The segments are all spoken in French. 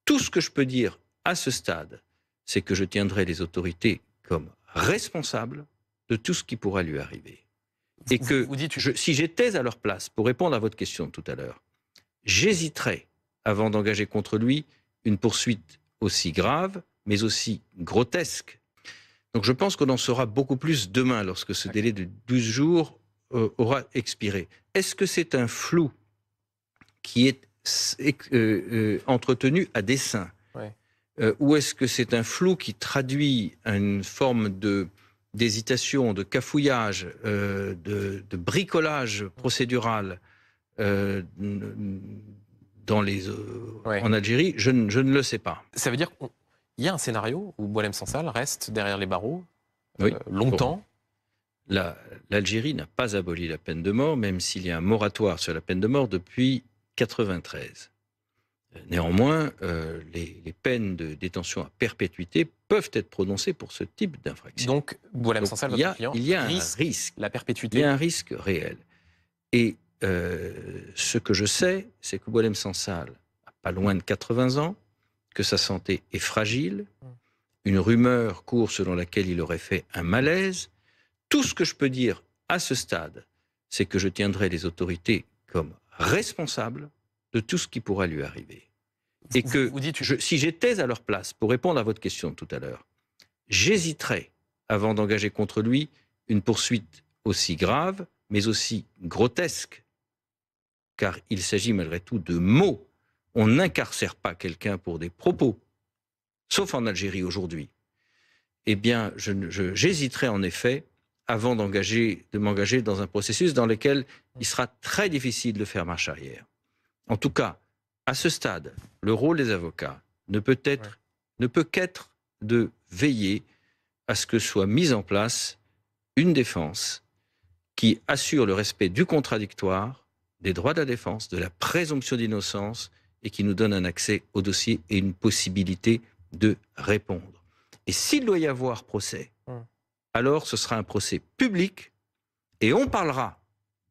Tout ce que je peux dire à ce stade, c'est que je tiendrai les autorités comme responsables de tout ce qui pourra lui arriver. Et que Vous dites si j'étais à leur place, pour répondre à votre question de tout à l'heure, j'hésiterais avant d'engager contre lui une poursuite aussi grave, mais aussi grotesque. Donc je pense qu'on en saura beaucoup plus demain lorsque ce délai de 12 jours aura expiré. Est-ce que c'est un flou qui est entretenu à dessein, ouais. ou est-ce que c'est un flou qui traduit une forme d'hésitation, de cafouillage, de bricolage procédural Ouais. en Algérie? Je ne le sais pas. Ça veut dire qu'il y a un scénario où Boualem Sansal reste derrière les barreaux Oui. Bon. longtemps. L'Algérie n'a pas aboli la peine de mort, même s'il y a un moratoire sur la peine de mort depuis 1993. Néanmoins, les peines de détention à perpétuité peuvent être prononcées pour ce type d'infraction. Donc, Boualem Sansal, votre client, il y a un risque risque. la Il y perpétuité. a un risque réel. Et ce que je sais, c'est que Boualem Sansal a pas loin de 80 ans, que sa santé est fragile. Une rumeur court selon laquelle il aurait fait un malaise. Tout ce que je peux dire à ce stade, c'est que je tiendrai les autorités comme responsables de tout ce qui pourra lui arriver. Et que Vous dites si j'étais à leur place, pour répondre à votre question de tout à l'heure, j'hésiterais avant d'engager contre lui une poursuite aussi grave, mais aussi grotesque, car il s'agit malgré tout de mots. On n'incarcère pas quelqu'un pour des propos, sauf en Algérie aujourd'hui. Eh bien, j'hésiterais en effet avant de m'engager dans un processus dans lequel il sera très difficile de faire marche arrière. En tout cas, à ce stade, le rôle des avocats ne peut qu'être de veiller à ce que soit mise en place une défense qui assure le respect du contradictoire, des droits de la défense, de la présomption d'innocence et qui nous donne un accès au dossier et une possibilité de répondre. Et s'il doit y avoir procès, alors ce sera un procès public et on parlera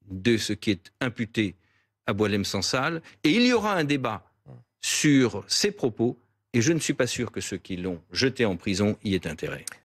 de ce qui est imputé à Boualem Sansal et il y aura un débat sur ses propos et je ne suis pas sûr que ceux qui l'ont jeté en prison y aient intérêt.